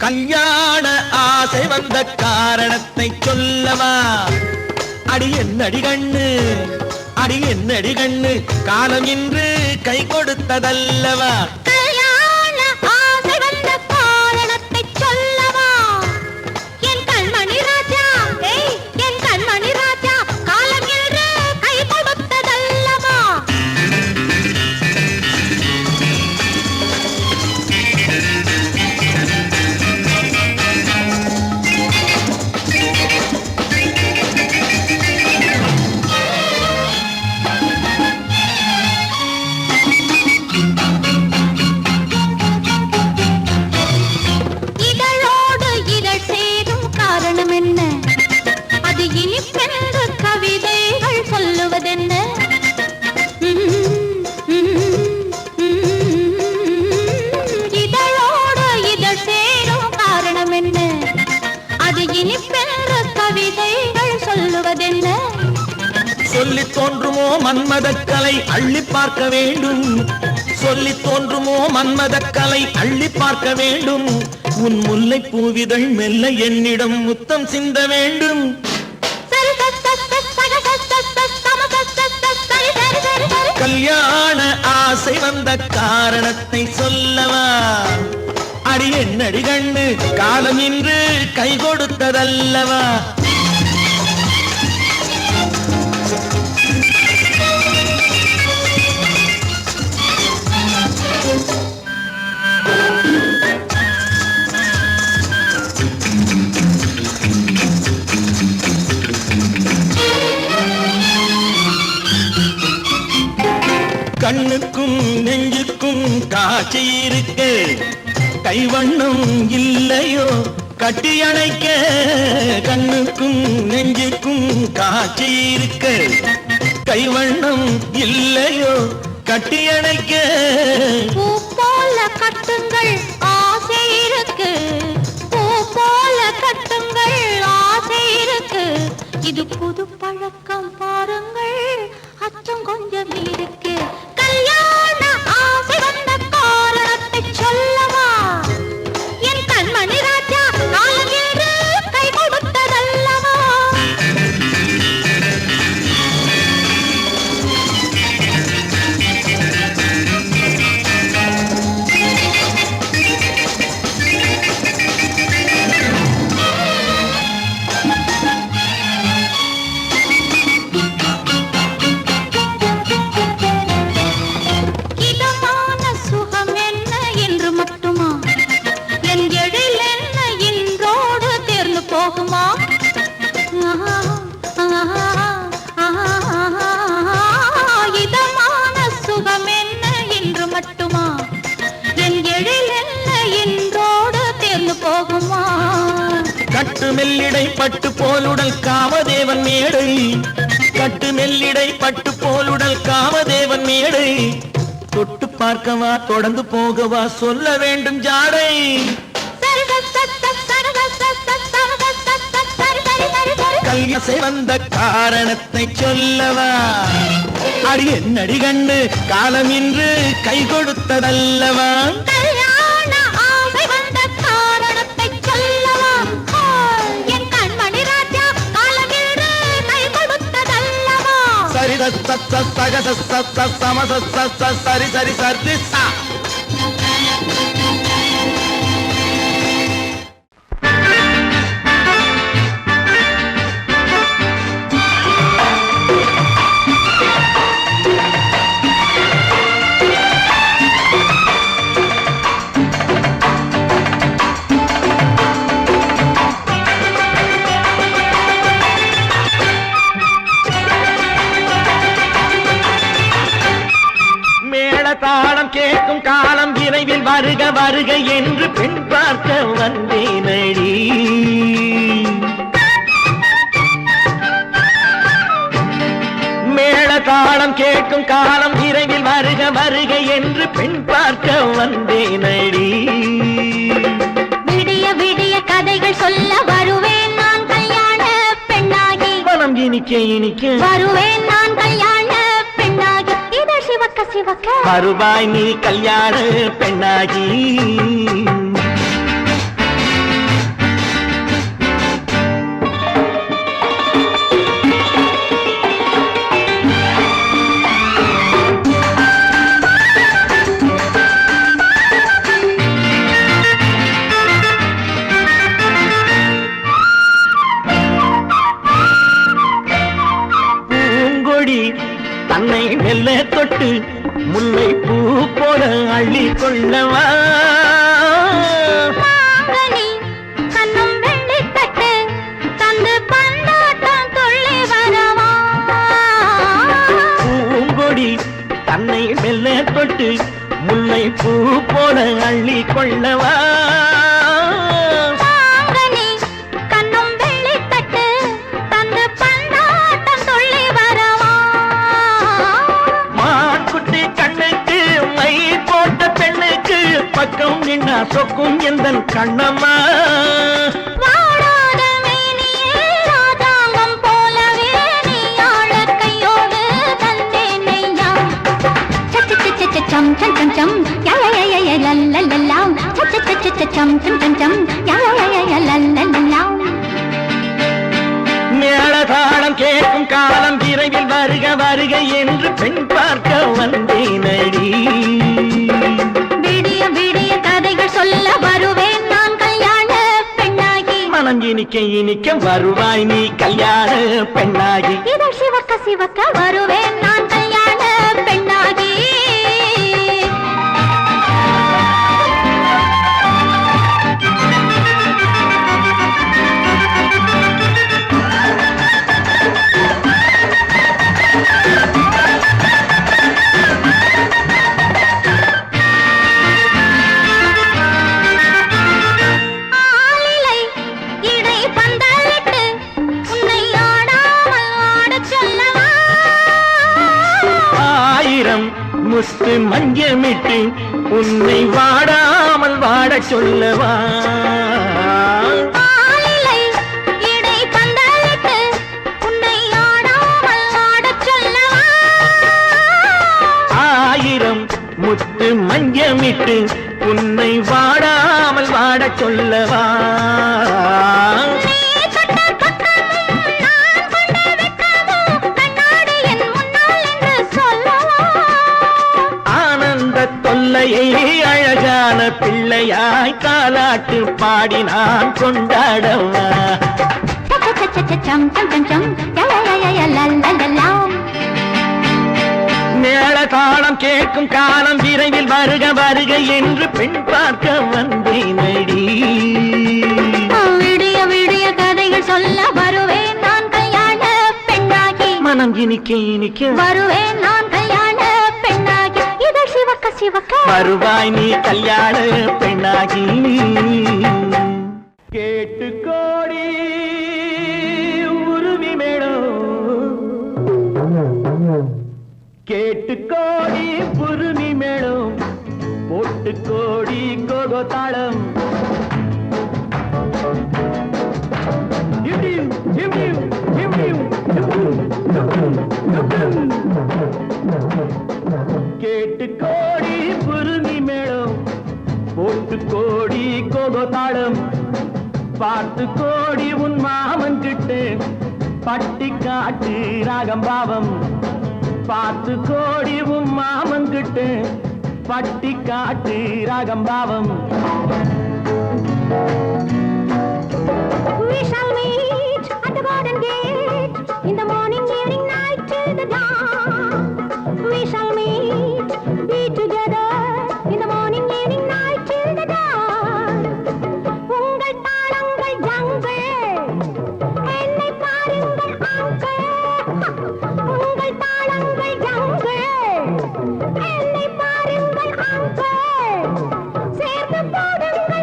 கல்யாண ஆசை வந்த காரணத்தை சொல்லவா? அடி என்னடி கண்ணு, அடி என்னடி கண்ணு, காலம் இன்று கை கொடுத்ததல்லவா? சொல்லி தோன்றுமோ மன்மதக்கலை அள்ளி பார்க்க வேண்டும், சொல்லி தோன்றுமோ மன்மதக்கலை அள்ளி பார்க்க வேண்டும். உன் முல்லை பூவிதழ் மெல்ல என்னிடம் முத்தம் சிந்த வேண்டும். கல்யாண ஆசை வந்த காரணத்தை சொல்லவா? அடி என்னடி கண்ணு, காலம் இன்று கை கொடுத்ததல்லவா? கண்ணுக்கும் நெஞ்சுக்கும் காட்சி இருக்கு, கைவண்ணம் இல்லையோ கட்டி அணைக்க? கண்ணுக்கும் நெஞ்சுக்கும் காட்சி இருக்கு, கைவண்ணம் இல்லையோ கட்டி அணைக்க? பூ போல கட்டுங்கள் ஆசை இருக்கு, பூ போல கட்டுங்கள் ஆசை இருக்கு. இது புது பழக்கம் பாருங்கள், அச்சம் கொஞ்சம் இருக்கு. கல்யாண ஆசை வந்த காரணத்தை சொல்லவா? என் கண்மணி ராஜா காலம் என்று கை கொடுத்ததல்லவா? கட்டு மெல்லிடை பட்டு போலுடல் காமதேவன் மேடை, கட்டு மெல்லிடை பட்டு போலுடல் காமதேவன் மேடை. தொட்டு பார்க்கவா தொடர்ந்து போகவா சொல்ல வேண்டும் ஜாடை. கல்யாசை வந்த காரணத்தை சொல்லவா? அடி என்னடி கண்ணு, காலம் இன்று கை கொடுத்ததல்லவா? சரி சரி சரி சரி சா. தாளம் கேட்கும் காலம் விரைவில் வருக வருக என்று பெண் பார்க்க வந்தேனடி. மேள தாளம் கேட்கும் காலம் விரைவில் வருக வருக என்று பெண் பார்க்க வந்தேனடி. விடிய விடிய கதைகள் சொல்ல வருவேன் நான் கல்யாண பெண்ணாகி, மனம் இனிக்க இனிக்க வருவேன் நான் கல்யாண பெண்ணாகி. சிவக்க வருவாய் நீ கல்யாண பெண்ணாகி. தன்னை மெல்ல தொட்டு முல்லை பூ போல அள்ளி கொள்ளவா. கண்ணும் வெள்ளி தட்டு தந்து பந்தாட்டம் துள்ளி வரவா. பூங்கொடி தன்னை மெல்ல தொட்டு முல்லை பூ போல அள்ளி கொள்ளவா. பக்கம் நின்னா சொக்கும் எந்தன் கண்ணம்மா. வாழாத மேனியே ராஜாங்கம் போலவே நீ ஆழ கையோடு தந்தேனையா. சச்ச சச்ச சம் சம் சம் சம் யா யா யா யா லல்லல்லா. சச்ச சச்ச சம் சம் சம் சம் யா யா யா யா லல்லல்லா. மேளதாளம் கேட்கும் காலம் விரைவில் வருக வருக என்று பெண் பார்க்க வந்தேனடி. சொல்ல வருவேன் நான் கல்யாண பெண்ணாகி. மனம் இனிக்க இனிக்க வருவாய் நீ கல்யாண பெண்ணாகி. இதழ் சிவக்க சிவக்க வருவேன் நான் கல்யாண பெண்ணாகி. முத்து மஞ்சமிட்டு உன்னை வாடாமல் வாட சொல்லவா. ஆயிரம் முத்து மஞ்சமிட்டு உன்னை வாடாமல் வாட சொல்லவா. அழகான பிள்ளையாய் தாலாட்டு பாடி நான் கொண்டாடவா. மேளதாளம் கேட்கும் காலம் விரைவில் வருக வருக என்று பெண் பார்க்க வந்தேனடி. விடிய விடிய கதைகள் சொல்ல வருவேன் நான் கல்யாண பெண்ணாகி. மனம் இனிக்க இனிக்க வருவேன் நான் கல்யாண பெண்ணாகி. இதழ் சிவக்க சிவக்க வருவாய் நீ கல்யாண பெண்ணாகி. கேட்டு கோடி உருவி மேளம், கேட்டு கோடி புருமி மேளம், போட்டு கோடி கோகோ தாளம். கேட்டு கோடி புருமி மேளம், போட்டு கோடி கோகோ தாளம். பார்த்து கோடி உன் மாமன் கிட்டு பட்டி காட்டு ராகம் பாவம். பார்த்து கோடி உன் மாமன் கிட்டு பட்டி காட்டு ராகம் பாவம். We shall meet at the garden gate in the morning, evening, night till the dawn. We shall meet, be together in the morning, evening, night till the dawn. உங்கள் தாளங்கள் ஜங்கள், என்னை பாருங்கள் அங்கிள். உங்கள் தாளங்கள் ஜங்கள், என்னை பாருங்கள் uncle. சேர்ந்து போடுங்கள்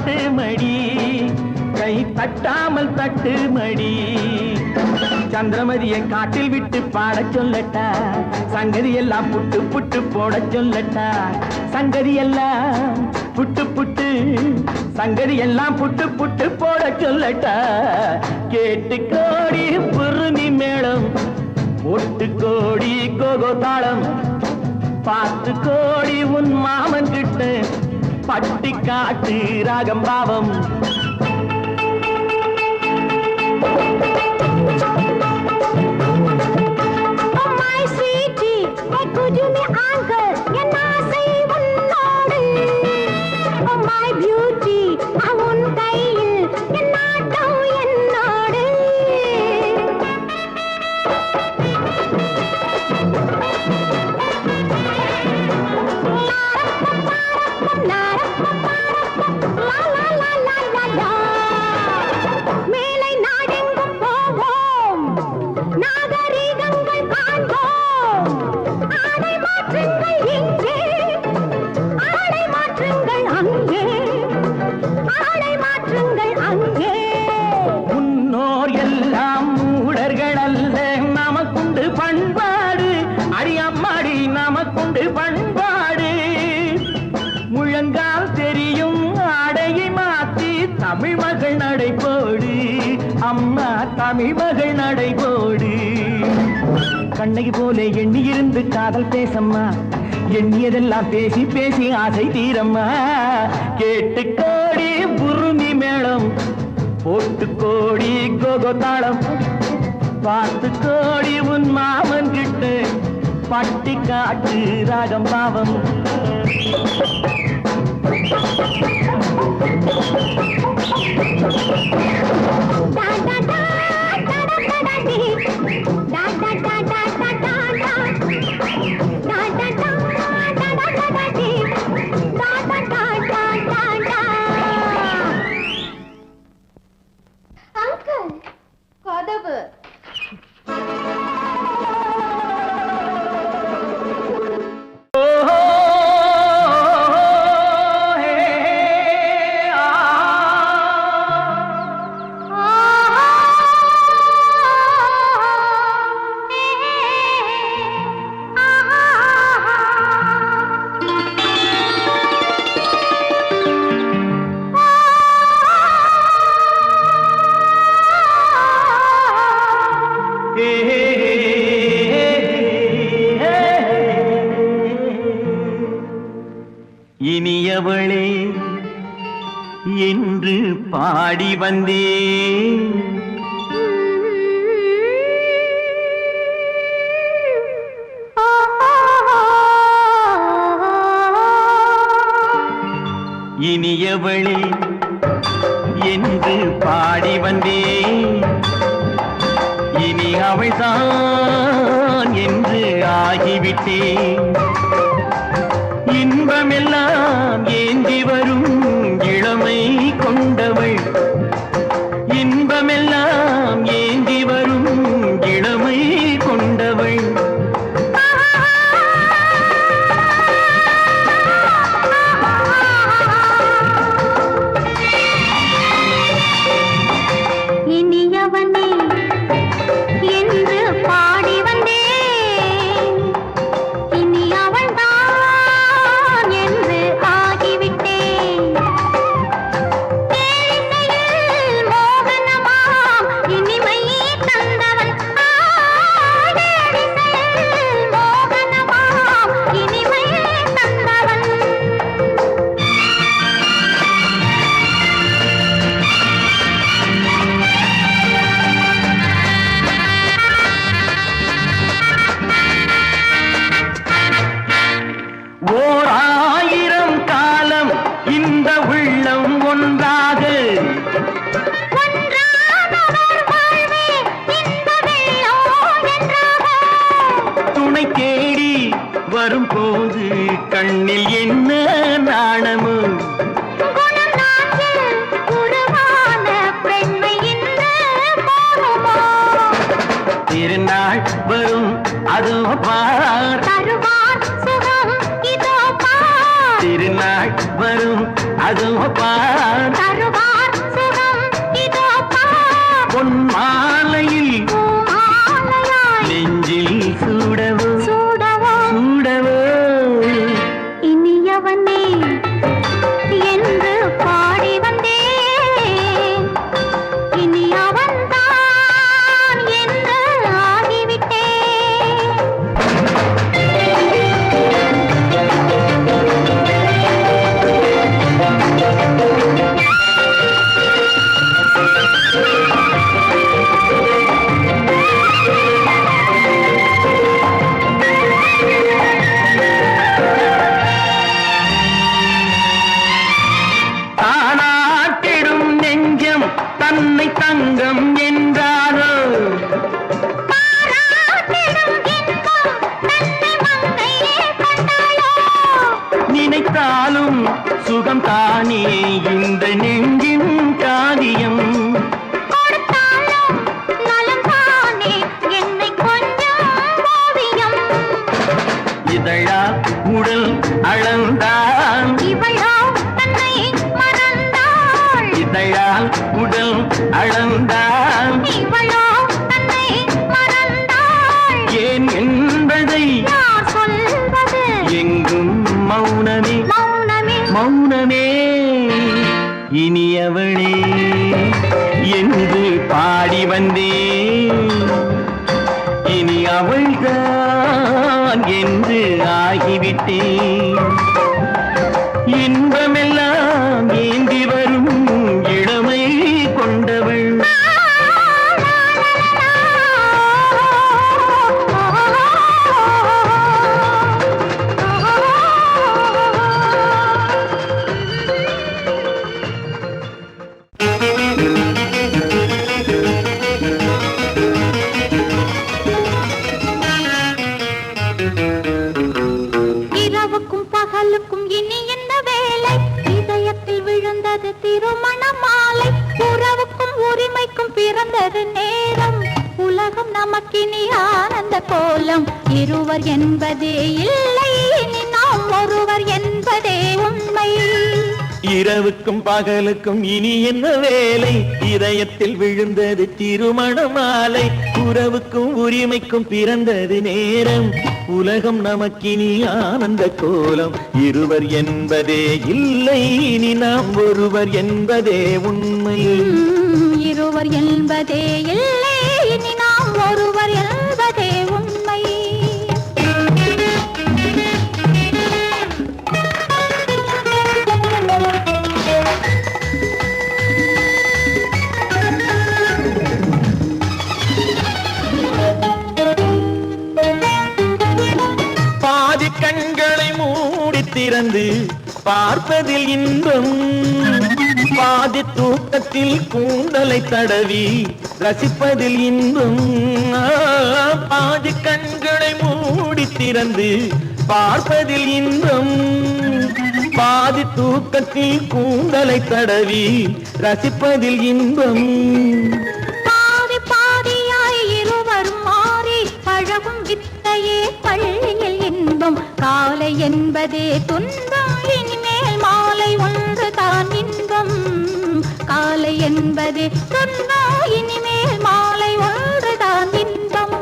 தட்டு மடி கை தட்டாமல் தட்டு மடி சந்திரமதியை காட்டில் விட்டு பாடச் சொல்லட்டா சங்கதி எல்லாம் புட்டு புட்டு போடச் சொல்லட்டா சங்கதி எல்லாம் புட்டு புட்டு சங்கதி எல்லாம் புட்டு புட்டு போடச் சொல்லட்டா கேட்டு கோடி புருமி மேளம் ஒட்டு கோடி கோகோ தாளம் பார்த்து கோடி உன் மாமன் கிட்ட பட்டி காட்டு ராகம் பாவம் தமிழ் மகள் நடைபோடு கண்ணகி போல எண்ணி இருந்து காதல் பேசம்மா எண்ணியதெல்லாம் பேசி பேசி ஆசை தீரம்மா கேட்டு கோடி புருமி மேளம் போட்டு கோடி கோகோ தாளம் பார்த்து கோடி உன் மாமன் கிட்ட பட்டி காட்டு ராகம் பாவம் இனியவளே என்று பாடி வந்தேன் இனியவளே என்று பாடி வந்தேன் இனி அவள்தான் என்று ஆகிவிட்டேன் இன்பமெல்லாம் ஏந்தி வரும் இளமை கொண்டவள் இன்பமெல்லாம் ஏந்தி வரும் இளமை கொண்டவள் இனியவனே என்று பாடி வந்தேன் இனி அவள்தான் என்று ஆகிவிட்டேன் தேனிசையில் மோகனமாம் இனிமை தந்தவன் தேனிசையில் மோகனமாம் இனிமை தந்தவன் ஓர் ஆயிரம் காலம் இந்த உள்ளம் ஒன்றாக துணை தேடி வரும்போது கண்ணில் என்ன நாணமோ திருநாள் வரும் அதோ பார் திருநாள் வரும் அதோ பார் தருவார் சுகம் இதோ பார் பொன் மாலையில் மாலையாய் நெஞ்சில் சூடவோ சூடவோ சூடவோ இனியவனே என்று பாடி வந்தேன் இனி அவன்தான் என்று ஆகிவிட்டேன் தானாட்டிடும் நெஞ்சம் தன்னை தங்கம் என்றாரோ பாராட்டிடும் இன்பம் தன்னை மங்கையே கண்டாளோ நினைத்தாலும் சுகம் தானே இந்த நெஞ்சின் காரியம் கொடுத்தாலும் நலம் தானே என்னை கொஞ்சம் ஓவியம் இதழால் உடல் அளந்தான் இவளோ தன்னை மறந்தாள் இதழால் உடல் அளந்தான் இவளோ தன்னை மறந்தாள் ஏன் என்பதை யார் சொல்வது எங்கும் மௌனமே மௌனமே மௌனமே இனியவளே என்று பாடி வந்தேன் இனி அவள்தான் என்று ஆகிவிட்டேன் இன்பமெல்லாம் ஏந்தி வரும் இளமை கொண்டவள் இரவுக்கும் பகலுக்கும் இனி என்ன வேலை இதயத்தில் விழுந்தது திருமண மாலை உறவுக்கும் உரிமைக்கும் பிறந்தது நேரம் உலகம் நமக்கினி ஆனந்த கோலம் இருவர் என்பதே இல்லை இனி நாம் ஒருவர் என்பதே உண்மை இரவுக்கும் பகலுக்கும் இனி என்ன வேலை இதயத்தில் விழுந்தது திருமண மாலை உறவுக்கும் உரிமைக்கும் பிறந்தது நேரம் உலகம் நமக்கினி ஆனந்த கோலம் இருவர் என்பதே இல்லை இனி நாம் ஒருவர் என்பதே உண்மை இருவர் என்பதே இல்லை இனி நாம் ஒருவர் என்பதே உண்மை பாதி கண்களை மூடி திறந்து பார்ப்பதில் இன்பம் பாதி தூக்கத்தில் கூந்தலை தடவி ரசிப்பதில் இன்பம் பாதி கண்களை மூடி திறந்து பார்ப்பதில் இன்பம் பாதி தூக்கத்தில் கூந்தலை தடவி ரசிப்பதில் இன்பம் பாதி பாதியாய் இருவரும் மாறி பழகும் வித்தையே பள்ளியில் இன்பம் காலை என்பதே துன்பம் இனிமேல் மாலை ஒன்று தான் இன்பம் காலை என்பதே துன்பம் இனிமேல் மாலை ஒன்று தான் இன்பம்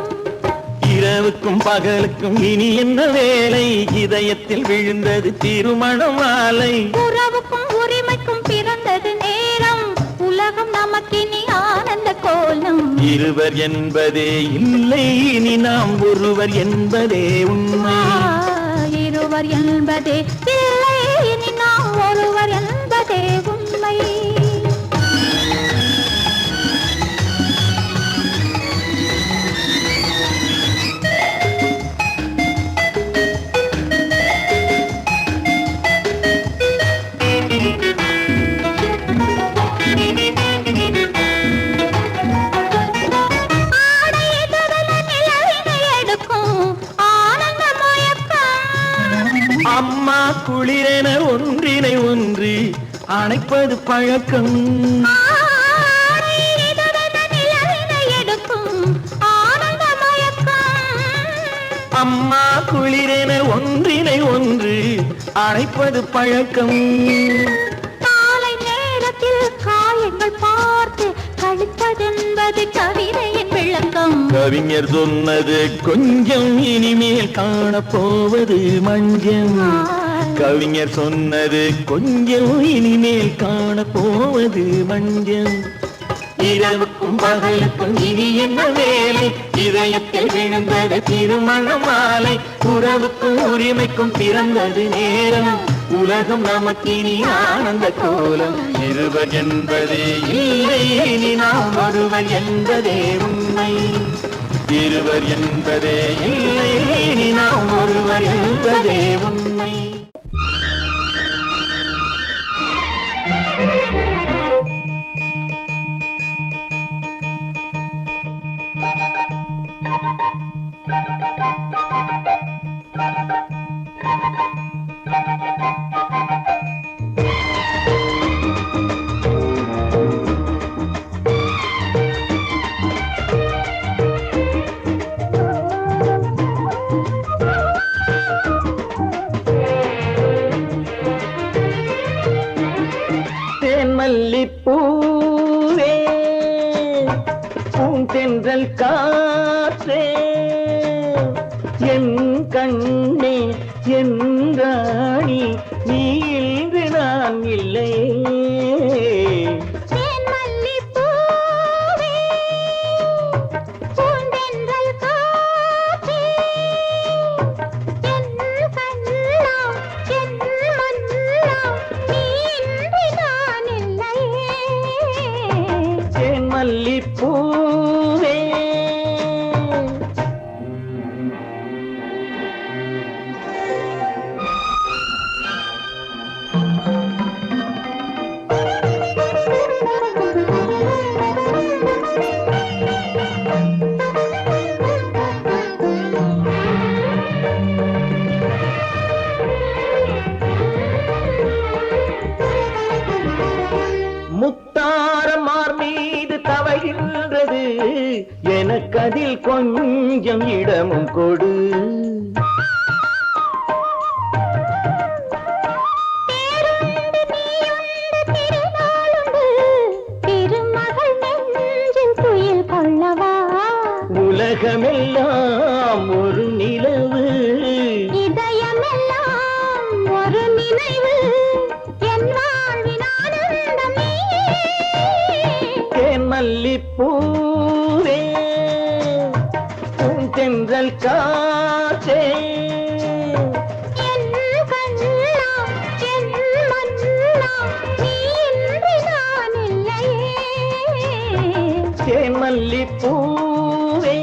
இரவுக்கும் பகலுக்கும் இனி என்ன வேலை இதயத்தில் விழுந்தது திருமண மாலை உறவுக்கும் உரிமைக்கும் பிறந்தது நேரம் உலகம் நமக்கினி ஆனந்த கோலம் இருவர் என்பதே இல்லை இனி நாம் ஒருவர் என்பதே உண்மை இருவர் என்பதே இல்லை இனி நாம் ஒருவர் என்பதே உண்மை அம்மா குளிரென ஒன்றினை ஒன்று அணைப்பது பழக்கம் அம்மா குளிரென ஒன்றினை ஒன்று அணைப்பது பழக்கம் என்பது கவிதையின் விளக்கம். கவிஞர் சொன்னது கொஞ்சம், இனிமேல் காணப்போவது மஞ்சள். கவிஞர் சொன்னது கொஞ்சம், இனிமேல் காணப்போவது மஞ்சள். இரவுக்கும் பகலுக்கும் இனி என்ன வேலை? இதயத்தில் விழுந்தது திருமண மாலை. உறவுக்கும் உரிமைக்கும் பிறந்தது நேரம். உலகம் நமக்கினி ஆனந்த கோலம். இருவர் என்பதே இல்லை, இனி நாம் ஒருவர் என்பதே உண்மை. இருவர் என்பதே இல்லை, இனி நாம் ஒருவர் என்பதே உண்மை. மல்லிப்பூவே, பூந்தென்றல் காற்றே, என் கண்ணே என் ராணி, நீ இன்று நான் இல்லை. மல்லிப்பூவே முத்தாரமார் மீது தவழ்கின்றது, எனக்கதில் கொஞ்சம் இடமும் கொடு. உலகமெல்லாம் ஒரு நிலவு, இதயமெல்லாம் ஒரு நினைவு, என் வாழ்வின் ஆனந்தம் நீயே. மல்லிப்பூவே, பூந்தென்றல் காற்றே, என் கண்ணா என் மன்னா, நீ இன்றி நான் இல்லையே. மல்லிப்பூவே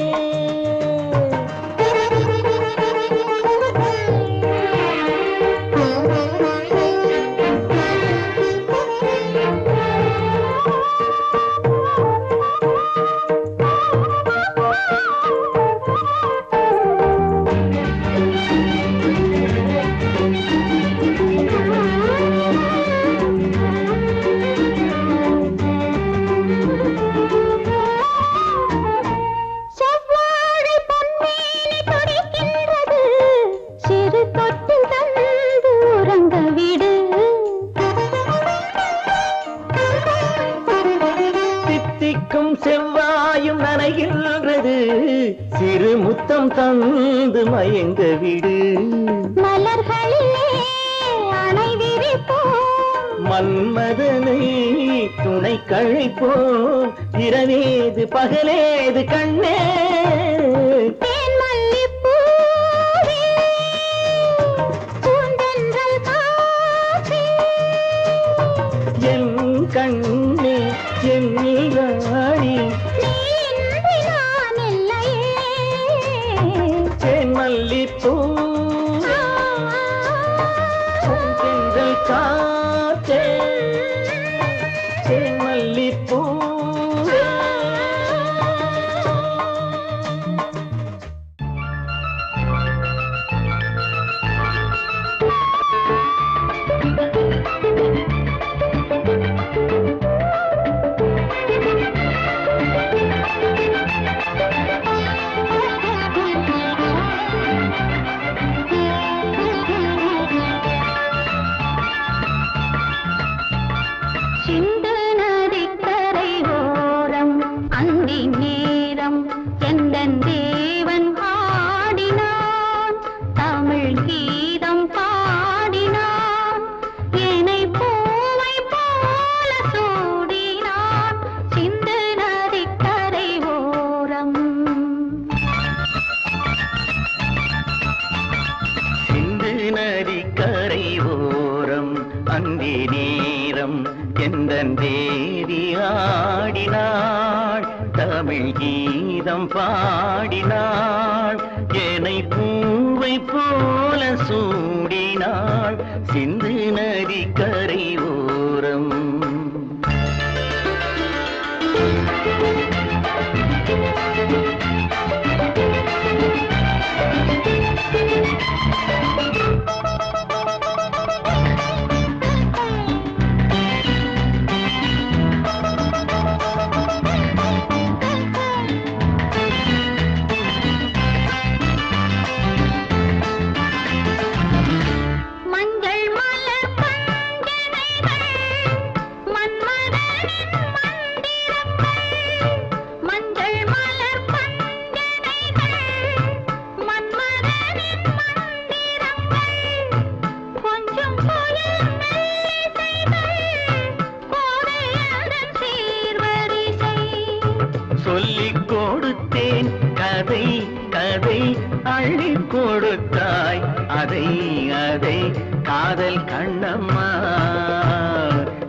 செவ்வாயும் நனைகின்றது, சிறு முத்தம் தந்து மயங்க விடு. மலர்களிலே அணை விரிப்போம், மன்மதனை துணை கழைப்போம். இரவேது பகலேது கண்ணே. என் கண்ணே என் ராணி, மல்லிப்பூவே, பூந்தென்றல் காற்றே, மல்லிப்பூவே. பாடினாள் தமிழ் கீதம் பாடினாள் என்னை பூவை போல சூடினாள் சிந்து நதி கரை ஓரம் சொல்லிக் கொடுத்தேன் கதை கதை அள்ளி கொடுத்தாய் அதை அதை காதல் கண்ணம்மா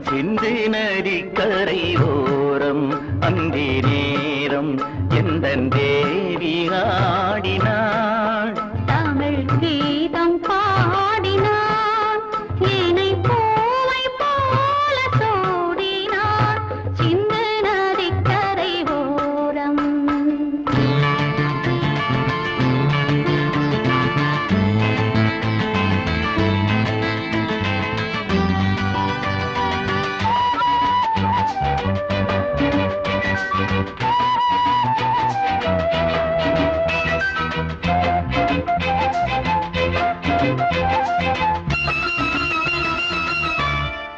சிந்து நதி கரை ஓரம் அந்தி நேரம் எந்த தேவி ஆடினாள் தமிழ் கீதம் பாடினாள் என்னை பூவை போல சூடினாள் சிந்து நதி கரை ஓரம்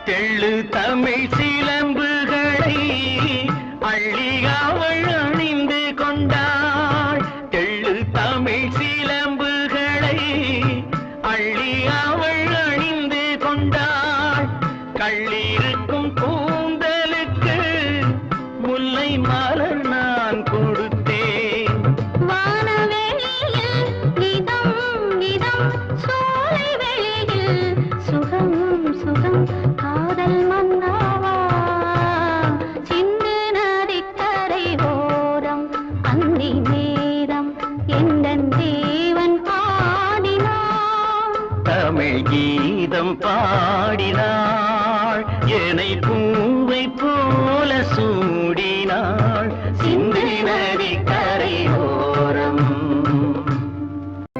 தெள்ளு தமிழ் சிலம்புகளை அள்ளி அவள் அணிந்து கொண்டாள் தெள்ளு தமிழ் சிலம்புகளை அள்ளி அவள் அணிந்து கொண்டாள் கள்ளிருக்கும் கூந்தலுக்கு முல்லை மலர் நான் கொடுத்தேன் வானவெளியில் இதம் இதம் சோலை வெளியில் சுகம் சுகம் காதல் மன்னாவா சிந்து நதி கரை ஓரம் அந்தி நேரம் எந்தன் தேவன் ஆடினான் தமிழ் கீதம் பாடினாள் என்னை பூவை போல சூடினாள் சிந்து நதி கரை ஓரம்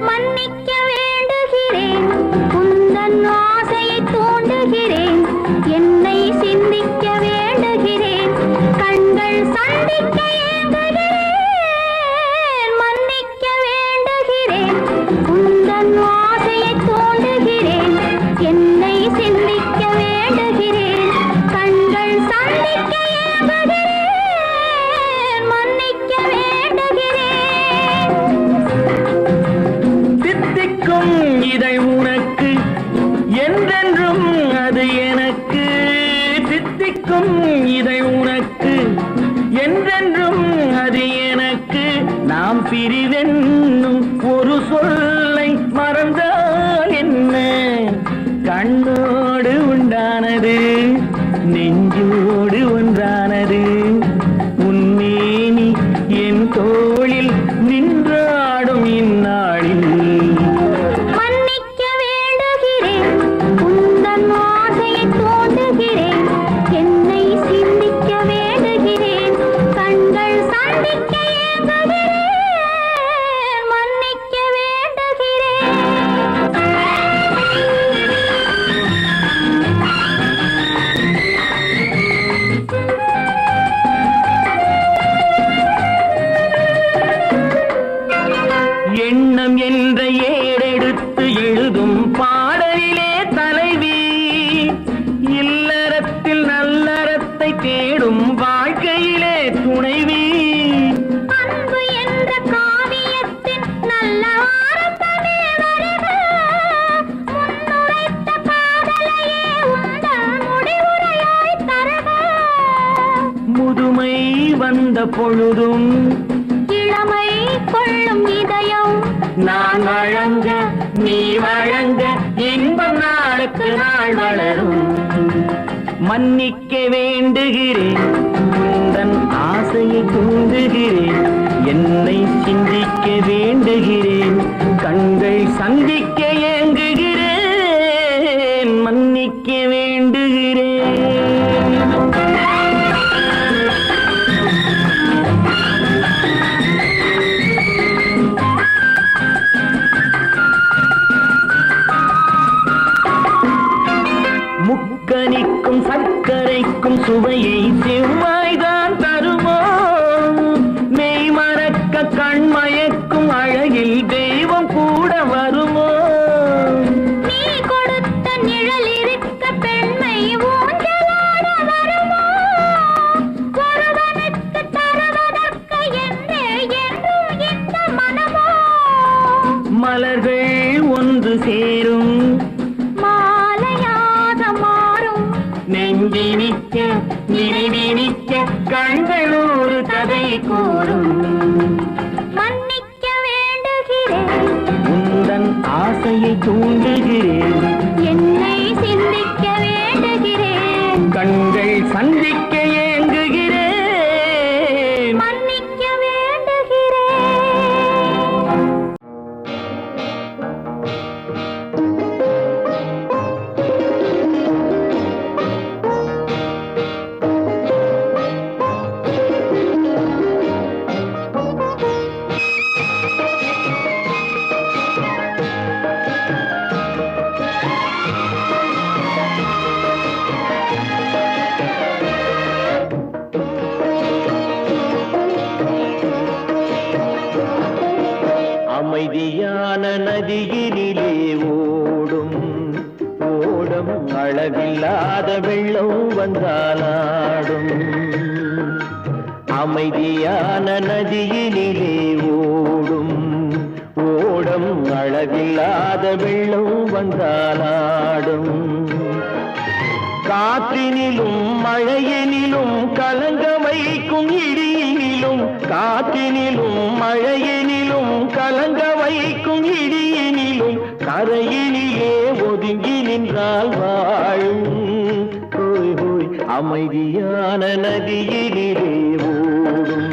மன்னிக்க வேண்டுகிறேன் உந்தன் ஆசையை தூண்டுகிறேன் என்னை சிந்திக்க வேண்டுகிறேன் கண்கள் சந்திக்க ஏங்குகிறேன் மன்னிக்க வேண்டுகிறேன் உந்தன் ஆசையை தூண்டுகிறேன் என்னை சிந்திக்க வேண்டுகிறேன் கண்கள் சந்திக்க ஏங்குகிறேன் மன்னிக்க வேண்டுகிறேன் தித்திக்கும் இதை உனக்கு என்றென்றும் அது எனக்கு தித்திக்கும் இதை உனக்கு என்றென்றும் அது எனக்கு நாம் பிரிவென்னும் ஒரு சொல்லை மறந்தால் என்ன கண்ணோடு உண்டானது நெஞ்சோடு ஒன்றானது உன்மேனி என் தோளில் நின்றாடும் இந்நாளில் மன்னிக்க வேண்டுகிறேன் உந்தன் ஆசையை தூண்டுகிறேன் என்னை சிந்திக்க வேண்டுகிறேன் கண்கள் சந்திக்க ஏங்குகிறேன் மன்னிக்க வேண்டுகிறேன் எண்ணம் என்ற ஏடெடுத்து எழுதும் பாடலிலே தலைவி இல்லறத்தில் நல்லறத்தை தேடும் வாழ்க்கையிலே துணைவி அன்பு என்ற காவியத்தின் நல்ல வார்த்தையே வருக முன்னுரைத்த காதலையே உந்தன் முடிவுரையாய் தருக முதுமை வந்த பொழுதும் இளமை கொள்ளும் இதயம் நான் வழங்க நீ வழங்க இன்பம் நாளுக்கு நாள் வளரும் மன்னிக்க வேண்டுகிறேன் உந்தன் சந்திக்க ஏங்குகிறேன், மன்னிக்க வேண்டுகிறேன். முக்கனிக்கும் சர்க்கரைக்கும் சுவையை செவ்வாய்தான் தருமோ, மெய் மறக்க கண்மயக்கும் அழகில் தெய்வம் கூட வருமோ. நீ கொடுத்த நிழல் இருக்க பெண்மை ஊஞ்சலாட வருமோ, ஒருவனுக்கு தருவதற்கு என்றே என்றும் இந்த மனமோ. மலர்கள் ஒன்று சேரும், மாலையாக மாறும், நெஞ்சினிக்க நினைவினிக்க கண்கள் ஒரு கதை கூறும். மன்னிக்க வேண்டுகிறேன், உந்தன் ஆசையை தூண்டுகிறேன், என்னை சிந்திக்க வேண்டுகிறேன், கண்கள் சந்திக்க ஏங்குகிறேன். மன்னிக்க வேண்டுகிறேன். அமைதியான நதியினிலே ஓடும் ஓடும் அளவில்லாத வெள்ளம் வந்தாலாடும். அமைதியான நதியினிலே ஓடும் ஓடும் அளவில்லாத வெள்ளம் வந்தாலாடும். காற்றினிலும் மழையினிலும் கலங்க வைக்கும் இடியினிலும், காற்றினிலும் மழையினிலும் கலங்க வைக்கும் இடியினிலும் கரையினிலே ஒதுங்கி நின்றால் வாழும். ஹோய் ஹோய் அமைதியான நதியினிலே ஓடும்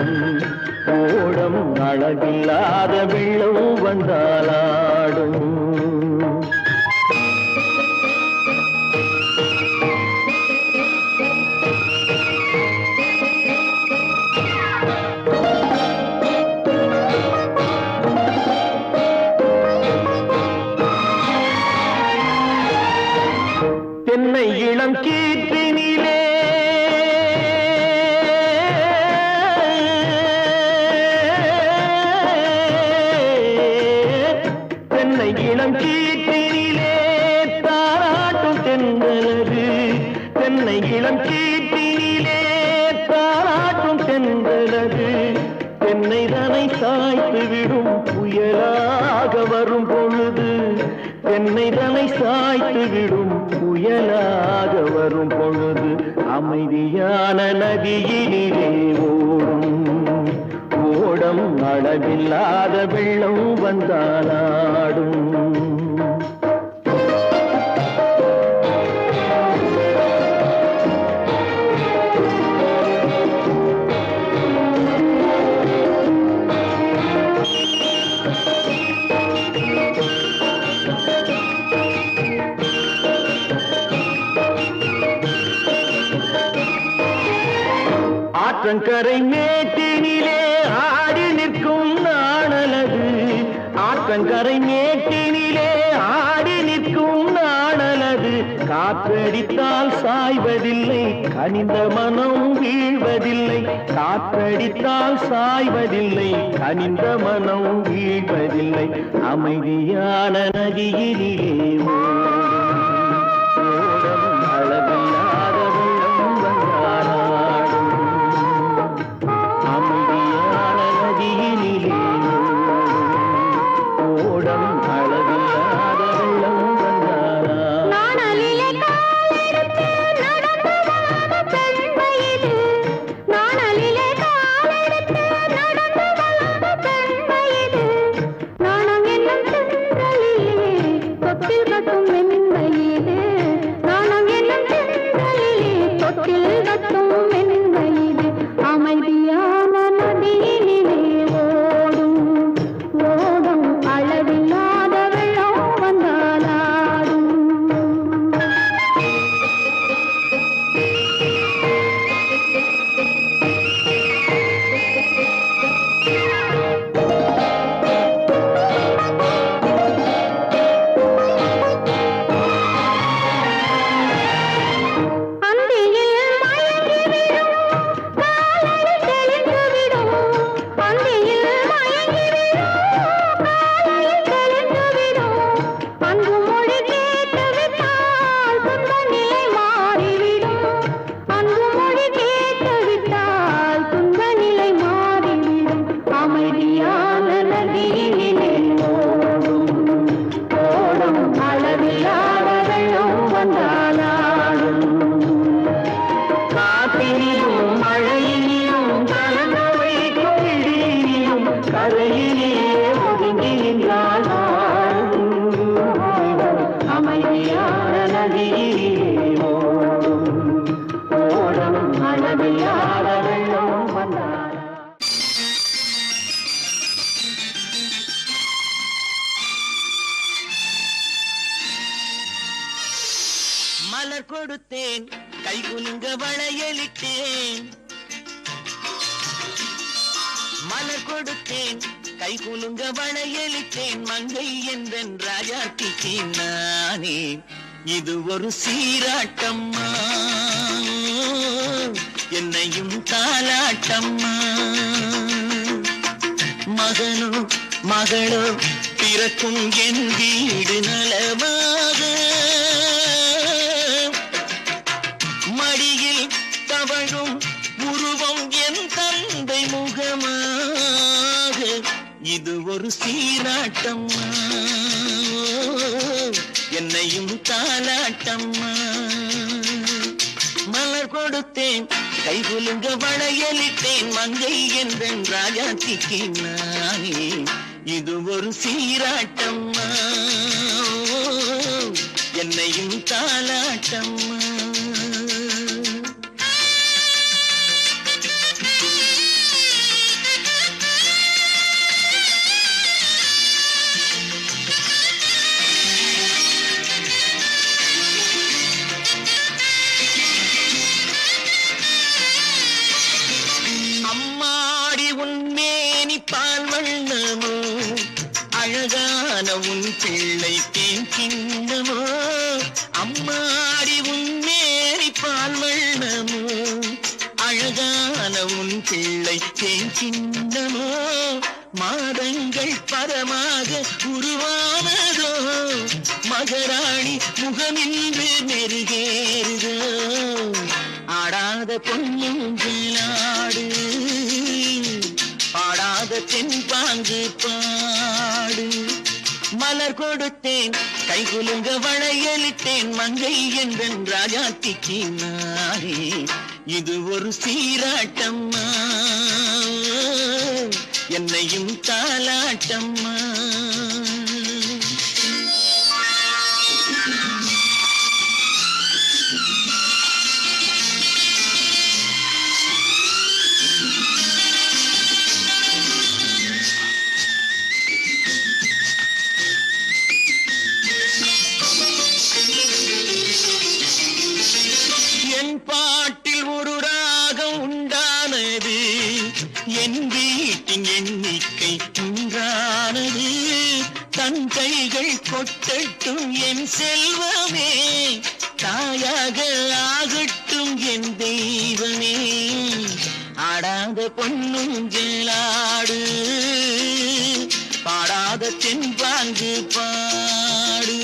ஓடம் அளவில்லாத வெள்ளம் வந்தாலாடும். தென்னை இளம் கீற்றினிலே தென்னை இளம் கீற்றினிலே தாராட்டும் தென்றலது, தென்னை இளம் கீற்றினிலே தாராட்டும் தென்றலது. தென்னை தனை சாய்த்து விடும் புயலாக வரும் பொழுது, தென்னை தனை சாய்த்து விடும் புயலாக வரும் பொழுது. அமைதியான நதியினிலே ஓடும் ஓடம் அளவில்லாத வெள்ளம் வந்தாலாடும். ஆற்றங்கரை மேட்டினிலே ஆடி நிற்கும் நாணலது, ஆற்றங்கரை மேட்டினிலே ஆடி நிற்கும் நாணலது. காற்றடித்தால் சாய்வதில்லை, கனிந்த மனம் வீழ்வதில்லை. காற்றடித்தால் சாய்வதில்லை, கனிந்த மனம் வீழ்வதில்லை. அமைதியான நதியினிலே ஓடும் அளவில்லாத வெள்ளம் வந்தாலாடும். அமைதியான நதியினிலே ஓடும் அளவில்லாத வெள்ளம் வந்தாலாடும். நாணலிலே காலெடுத்து நடந்து வளர்ந்த பெண்மை இது, நாணலிலே காலெடுத்து நடந்து வளர்ந்த பெண்மை இது. நாணம் என்னும் செந்தலிலே கொக்கில் கட்டும் கொடுத்தேன் கை குலுங்க வளையலிட்டேன் மலர் கொடுத்தேன் கை குலுங்க வளையலிட்டேன் மங்கை என்றன் ராஜாத்திக்கு நானே இது ஒரு சீராட்டம்மா என்னையும் தாலாட்டம்மா மகனோ மகளோ பிறக்கும் என் வீடு நலமாக மடியில் தவழும் உருவம் என் தந்தை முகமாக இது ஒரு சீராட்டம்மா என்னையும் தாலாட்டம்மா மலர் கொடுத்தேன் கை குலுங்க வளையலிட்டேன் மங்கை என்றன் ராஜாத்திக்கு நானே இது ஒரு சீராட்டம்மா என்னையும் தாலாட்டம்மா அழகான உன் பிள்ளை தேன் கிண்ணமோ அம்மாடி உன் மேரி பால் வண்ணமோ அழகான உன் பிள்ளை தேன் கிண்ணமோ மாதங்கள் பரமாக உருவானதோ மகராணி முகமின்று நெருகேறுதோ ஆடாத பொன்னுங்களாடு பாடாத தென்பாங்கு பாடு மலர் கொடுத்தேன் கை குலுங்க வளையலிட்டேன் மங்கை என்றன் ராஜாத்திக்கு நானே இது ஒரு சீராட்டம்மா என்னையும் தாலாட்டம்மா பாட்டில் ஒரு ராகம் உண்டானது என் வீட்டின் எண்ணிக்கை உண்டானது தன் கைகள் கொட்டட்டும் என் செல்வமே தாயாக ஆகட்டும் என் தெய்வமே ஆடாத பொன்னுங்களாடு பாடாத தென்பாங்கு பாடு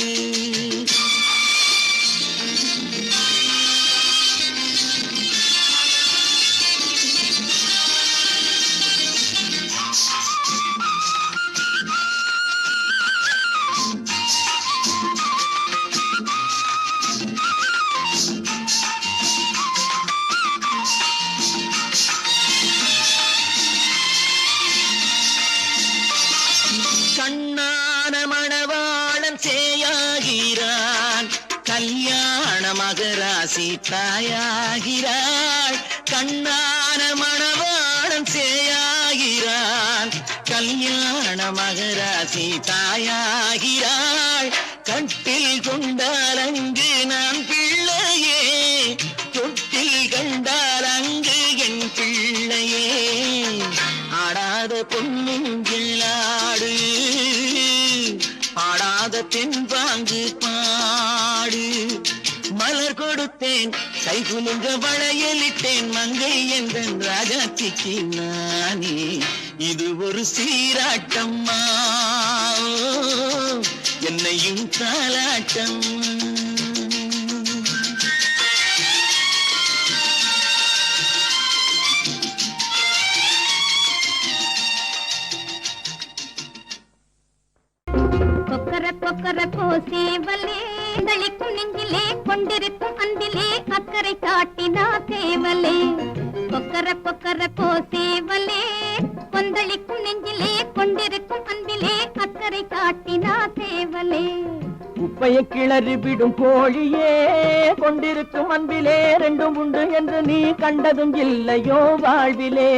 கண்ணான மணவாளன் சேயாகிறான் கல்யாண மகராசி தாயாகிறாள் கண்ணான மணவாளன் சேயாகிறான் கல்யாண மகராசி தாயாகிறாள் கட்டில் கொண்டால் அங்கு நான் பிள்ளையே தொட்டில் கண்டால் அங்கு என் பிள்ளையே ஆடாத பொன்னுங்களாடு பாடாத தென்பாங்கு பாடு மலர் கொடுத்தேன் கை குலுங்க வளையலிட்டேன் மங்கை என்றன் ராஜாத்திக்கு நானே இது ஒரு சீராட்டம்மா என்னையும் தாலாட்டம்மா கொக்கர கோசேவலே தளிக்கும் நெஞ்சிலே கொண்டிருக்கும் அன்பிலே அக்கறை காட்டினா தேவலே கொக்கர கோசேவலே கொந்தளிக்கும் நெஞ்சிலே கொண்டிருக்கும் அன்பிலே அக்கறை காட்டினா தேவலே குப்பையை கிளறி விடும் கோழியே கொண்டிருக்கும் அன்பிலே ரெண்டும் உண்டு என்று நீ கண்டதும் இல்லையோ வாழ்விலே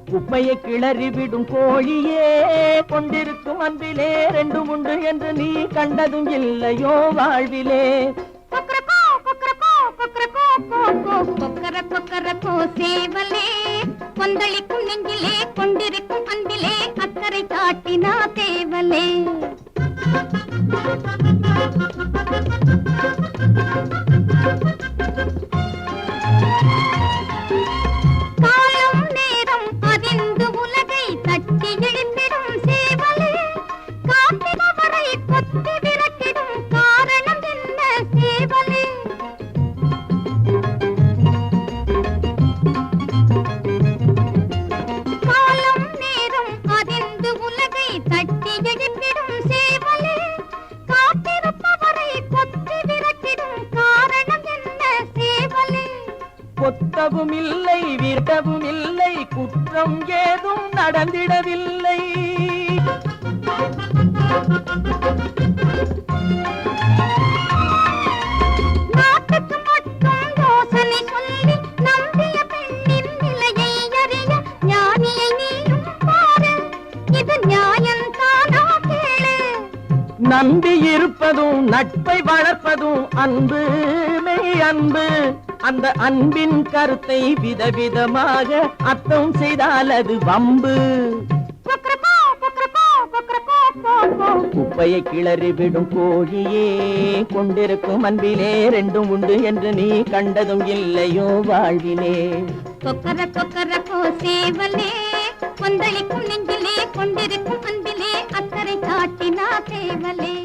குப்பையை கிளறி விடும் கோழியே கொண்டிருக்கும் அன்பிலே ரெண்டும் உண்டு என்று நீ கண்டதும் இல்லையோ வாழ்விலே கொக்கரக்கோ கொக்கரக்கோ சேவலே கொந்தளிக்கும் நெஞ்சிலே கொண்டிருக்கும் அன்பிலே அக்கறை காட்டினா தேவலே காலம் நேரம் அதிர்ந்து உலகை தட்டி எழுந்திடும் சேவலே காத்திரவரை கொத்தி விரட்டிடும் காரணம் என்ன சேவலே காலம் நேரம் அதிர்ந்து உலகை தட்டி எழுந்திடும் சேவலே காத்திருப்பவரை கொத்தி விரட்டிடும் காரணம் என்ன சேவலே கொத்தவும் இல்லை விரட்டவும் இல்லை குற்றம் ஏதும் நடந்திடவில்லை நாட்டுக்கு மட்டும் யோசனை சொல்லி நம்பிய பெண்ணின் நிலையை அறிய ஞானியை நீயும் பாரு இது நியாயம்தானா கேளு நம்பி இருப்பதும் நட்பை வளர்ப்பதும் அன்பு மெய் அன்பு அந்த அன்பின் கருத்தை விதவிதமாக அர்த்தம் செய்தால் அது வம்பு கொக்கரக்கோ, கொக்கரக்கோ, கொக்கரக்கோ, கோ, கோ. குப்பையை கிளறி விடும் கோழியே கொண்டிருக்கும் அன்பிலே ரெண்டும் உண்டு என்று நீ கண்டதும் இல்லையோ வாழ்விலே கொக்கர கொக்கரக்கோ சேவலே கொந்தளிக்கும் நெஞ்சிலே கொண்டிருக்கும் அன்பிலே அக்கறை காட்டினா சேவலே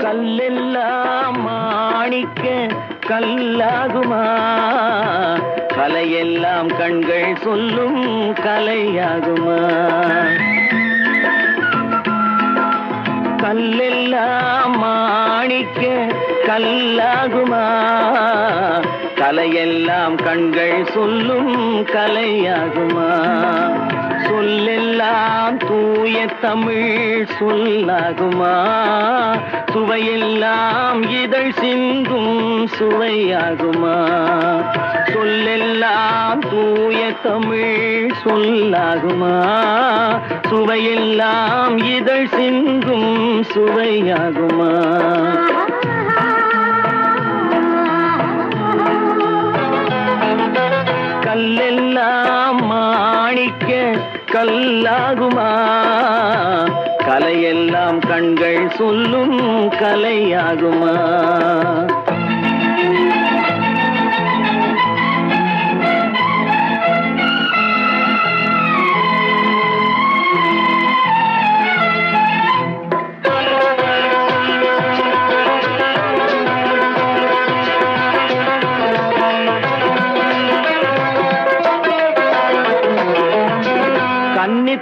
கல்லெல்லாம் மாணிக்க கல்லாகுமா கலையெல்லாம் கண்கள் சொல்லும் கலையாகுமா கல்லெல்லாம் மாணிக்க கல்லாகுமா கலையெல்லாம் கண்கள் சொல்லும் கலையாகுமா சொல்லெல்லாம் தூய தமிழ் சொல்லாகுமா சுவையெல்லாம் இதழ் சிந்தும் சுவையாகுமா சொல்லெல்லாம் தூய தமிழ் சொல்லாகுமா சுவையெல்லாம் இதழ் சிந்தும் சுவையாகுமா கல்லெல்லாம் மாணிக்க கல்லாகுமா கலையெல்லாம் கண்கள் சொல்லும் கலையாகுமா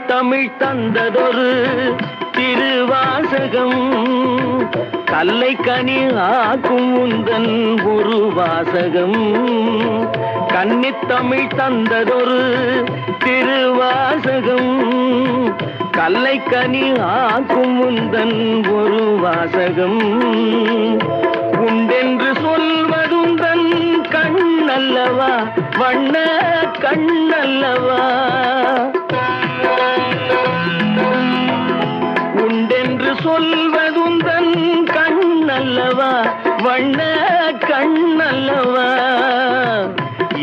தமிழ் தந்ததொரு திருவாசகம் கல்லை கனி ஆக்கும் உந்தன் ஒரு வாசகம் கன்னித்தமிழ் தந்ததொரு திருவாசகம் கல்லை கனி ஆக்கும் உந்தன் ஒரு வாசகம் உண்டென்று சொல்வதுந்தன் கண்ணல்லவா வண்ண கண்ணல்லவா உண்டென்று சொல்வதுந்தன் கண்ணல்லவா வண்ண கண்ணல்லவா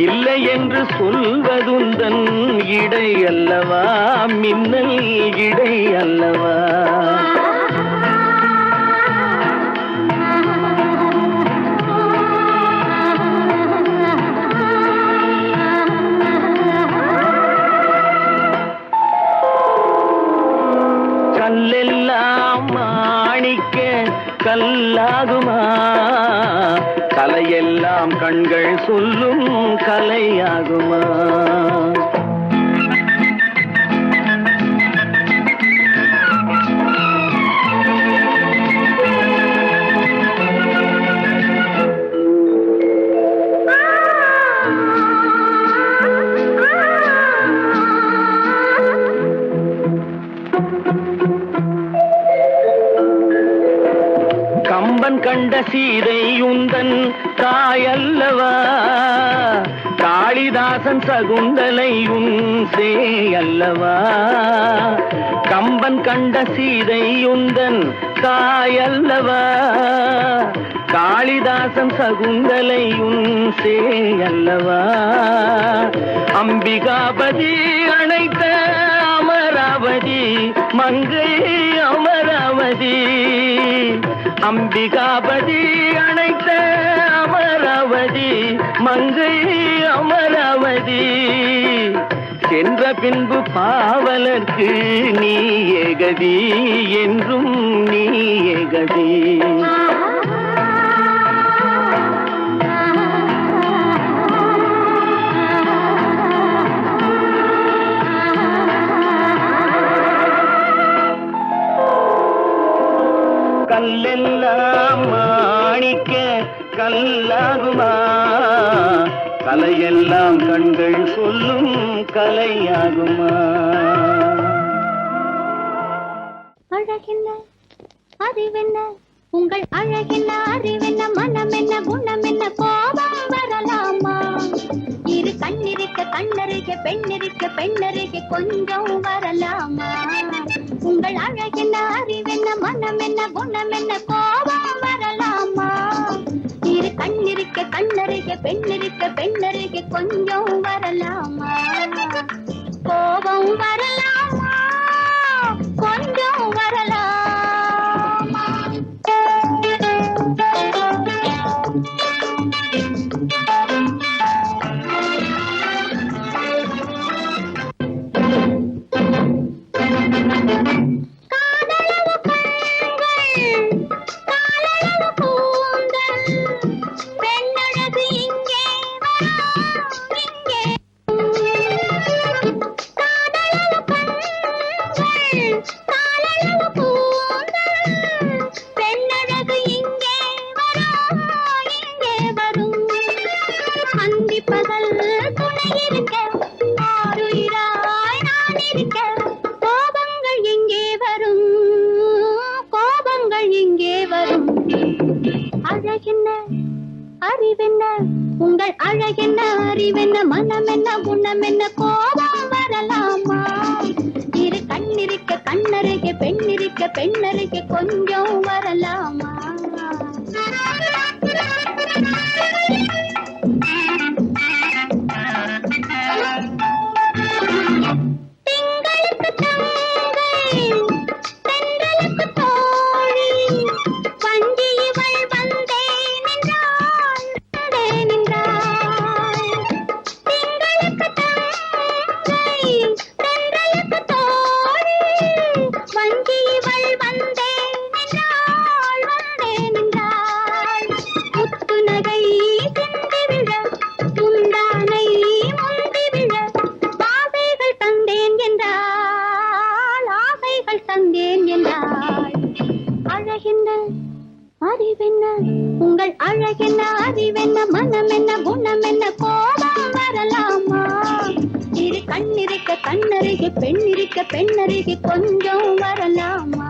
இல்லை என்று சொல்வதுந்தன் இடை அல்லவா மின்னல் இடை அல்லவா கல்லெல்லாம் மாணிக்க கல்லாகுமா கலையெல்லாம் கண்கள் சொல்லும் கலையாகுமா கம்பன் கண்ட சீதை உந்தன் தாயல்லவா, காளிதாசன் சகுந்தலை உன் சேயல்லவா. கம்பன் கண்ட சீதை உந்தன் தாயல்லவா, காளிதாசன் சகுந்தலை உன் சேயல்லவா. அம்பிகாபதி அணைத்த அமராவதி மங்கை அமராவதி, அம்பிகாபதி அணைத்த அமராவதி மங்கை அமராவதி. சென்ற பின்பு பாவலர்க்கு நீ ஏகதி, என்றும் நீ ஏகதி. கல்லெல்லாம் மாணிக்க கல்லாகுமா, கலையெல்லாம் கண்கள் சொல்லும் கலையாகுமா. அழகென்ன அறிவென்ன உங்கள் அழகென்ன அறிவென்ன மனம் என்ன குணம் என்ன கோபம் வரலாமா. இரு கண்ணிருக்க கண்ணருக பெண்ணிருக்க பெண்ணருக கொஞ்சம் வரலாமா. உங்கள் அழகென்ன அறிவென்ன மனம் என்ன குணம் என்ன கோபம் வரலாமா. இரு கண்ணிருக்க கண்ணருக பெண்ணிருக்க பெண்ணருக கொஞ்சம் வரலாமா. கோபம் வரலாமா, கொஞ்சம் வரலாமா. அறிவென்ன உங்கள் அழகென்ன அறிவென்ன மனம் என்ன குணம் என்ன கோபம் வரலாமா. இரு கண்ணிருக்க கண்ணருக பெண்ணிருக்க பெண்ணருக கொஞ்சம் வரலாமா. உங்கள் அழகென்ன அறிவென்ன மனம் என்ன குணம் என்ன கோபம் வரலாமா. இரு கண்ணிருக்க கண்ணருக பெண்ணிருக்க பெண்ணருக கொஞ்சம் வரலாமா.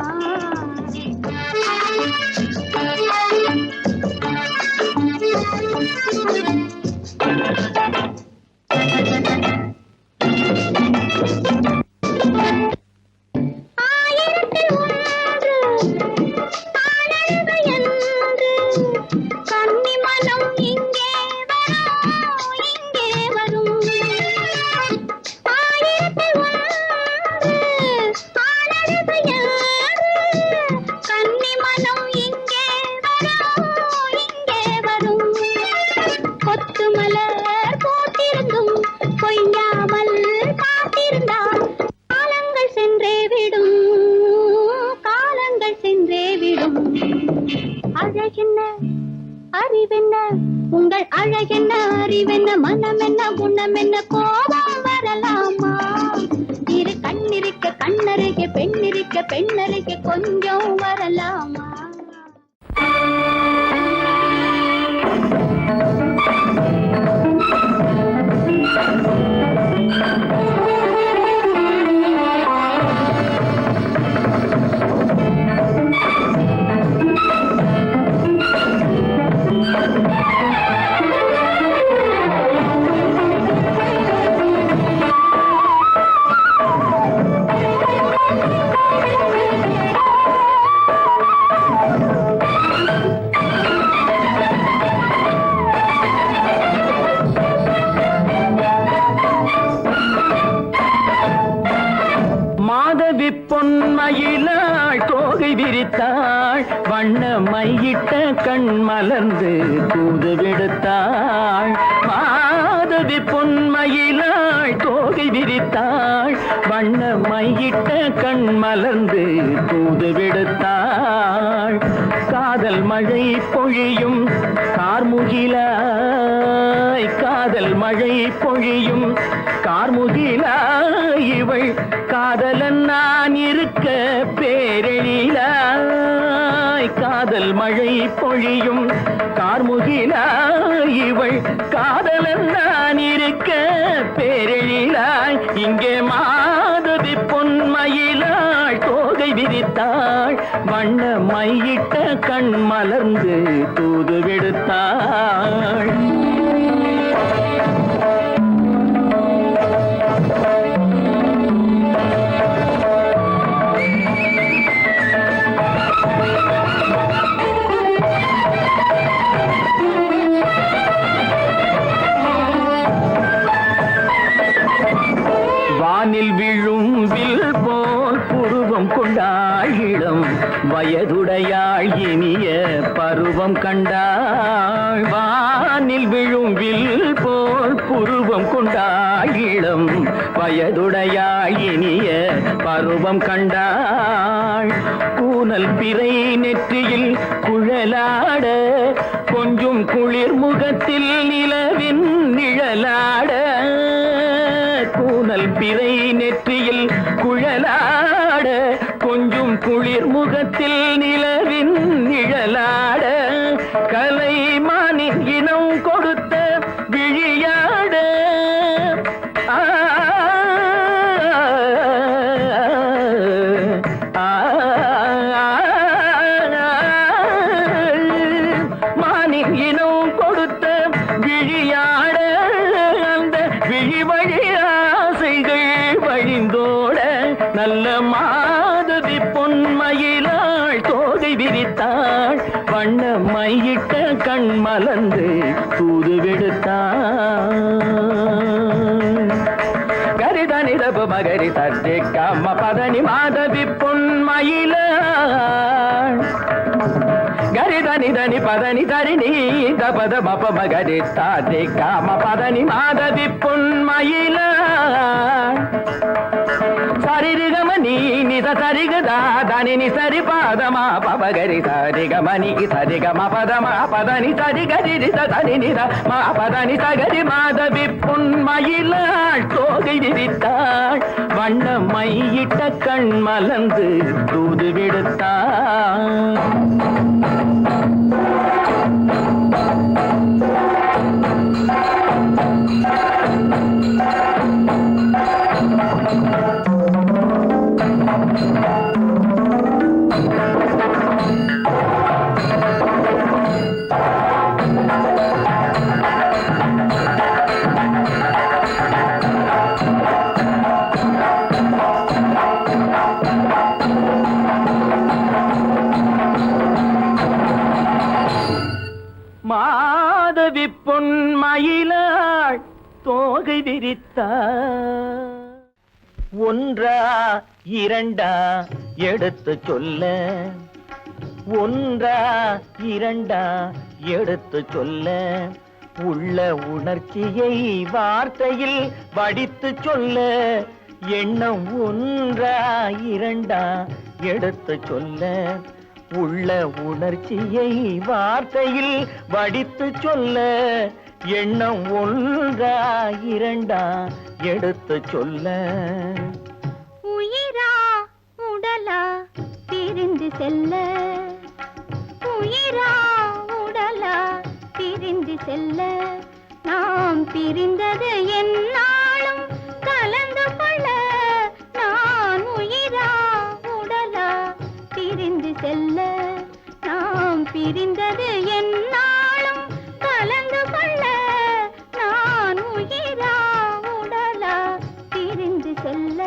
அறிவென்ன உங்கள் அழகென்ன அறிவென்ன மனம் என்ன குணம் என்ன கோபம் வரலாமா. இரு கண்ணிருக்க கண்ணருக பெண்ணிருக்க பெண்ணருக கொஞ்சம் வரலாமா. விரித்தாள் வண்ண மையிட்ட கண் மலர்ந்து தூது விடுத்தாள் மாதவி பொன்மயிலாள் தோகை விரித்தாள் வண்ண மையிட்ட கண் மலர்ந்து தூது விடுத்தாள் காதல் மழை பொழியும் கார்முகிலாய் காதல் மழை பொழியும் கார்முகிலாய் இவள் காதலன் நான் இருக்க பேரெழிலாய் காதல் மழை பொழியும் கார்முகிலாய் இவள் காதலன் நான் இருக்க பேரெழிலாய் இங்கே மாதவி பொன்மயிலாள் தோகை விரித்தாள் வண்ண மையிட்ட கண் மலர்ந்து தூது விடுத்தாள் வானில் விழும் வில் போல் புருவம் கொண்டாயிடம் வயதுடையாள் இனிய பருவம் கண்டாள் வானில் விழும் வில் போல் புருவம் கொண்டாயிடம் வயதுடையாள் இனிய பருவம் கண்டாள் கூனல் பிறை நெற்றியில் குழலாட கொஞ்சம் குளிர் முகத்தில் நிலவின் நிழலாட கூனல் பிறை நெற்றியில் குழலாட கொஞ்சம் குளிர் முகத்தில் நிலவின் நிழலாட கலைமானின் இனம் கொடுத்த விழியாட மானின் இனம் கொடுத்த விழியாட அந்த விழி வழி ஆசைகள் வழிந்தோட நல்ல மாதவி பொன்மயிலாள் தோகை விரித்தாள் வண்ண மையிட்ட கண் மலர்ந்து தூது விடுத்தாள் கரிதனி தப மகரி தட்டி கம்ம பதனி மாதவி பொன்மயிலாள் கரிதனி தனி பதனி தரிணி தபத மப மகரி தாத்தி காம பதனி மாதவி பொன்மயிலாள் சரிகமணி நித சரிகதா தனி சரி பாதமா பபகரி சரிகமணி சரிகம பதமா பதனி சரிகரி தனி நித மா பதனி சகரி மாதவி பொன்மயிலாள் தோகை விரித்தாள் வண்ண மையிட்ட கண் மலர்ந்து தூது விடுத்தாள் மாதவி பொன்மயிலாள் தோகை விரித்தாள் ஒன்றா இரண்டா எடுத்து சொல்ல ஒன்றா இரண்டா எடுத்து சொல்ல உள்ள உணர்ச்சியை வார்த்தையில் வடித்து சொல்ல எண்ணம் ஒன்றா இரண்டா எடுத்து சொல்ல உள்ள உணர்ச்சியை வார்த்தையில் வடித்து சொல்ல எண்ணம் ஒன்றா இரண்டா எடுத்து சொல்ல உயிரா உடலா பிரிந்து செல்ல உயிரா உடலா பிரிந்து செல்ல நாம் பிரிந்தது என்னாலும் கலந்து கொள்ள நான் உயிரா உடலா பிரிந்து செல்ல நாம் பிரிந்தது என்னாலும் கலந்து கொள்ள நான் உயிரா உடலா பிரிந்து செல்ல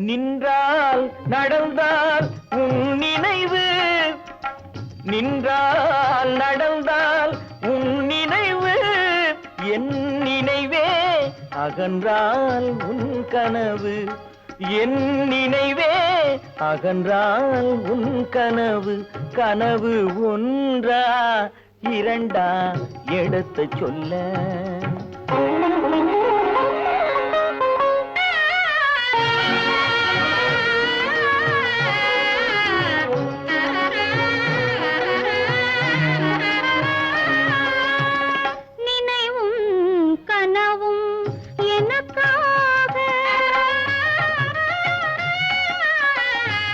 நின்றால் நடந்தால் உன் நினைவு, நின்றால் நடந்தால் உன் நினைவு, என் நினைவே அகன்றால் உன் கனவு, என் நினைவே அகன்றால் உன் கனவு. கனவு ஒன்றா இரண்டா எடுத்து சொல்ல. நினைவும் கனவும் எனக்காக,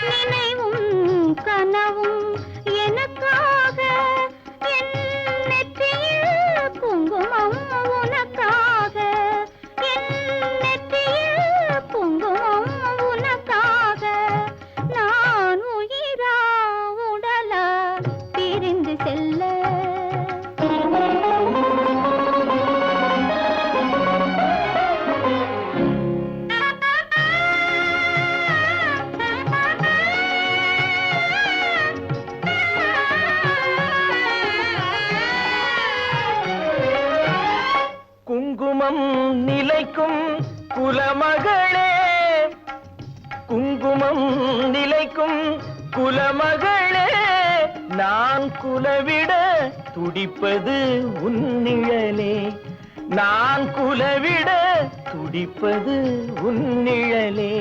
நினைவும் கனவும் எனக்காக, என் நெற்றியில் குங்குமம் உனக்காக, என் நெற்றியில் குங்குமம் உனக்காக. நான் உயிரா உடலா பிரிந்து செல்ல. குங்குமம் நிலைக்கும் குலமகளே, குங்குமம் நிலைக்கும் குலமகளே, நான் குலவிட துடிப்பது உன் நிழலே, நான் குலவிட துடிப்பது உன் நிழலே.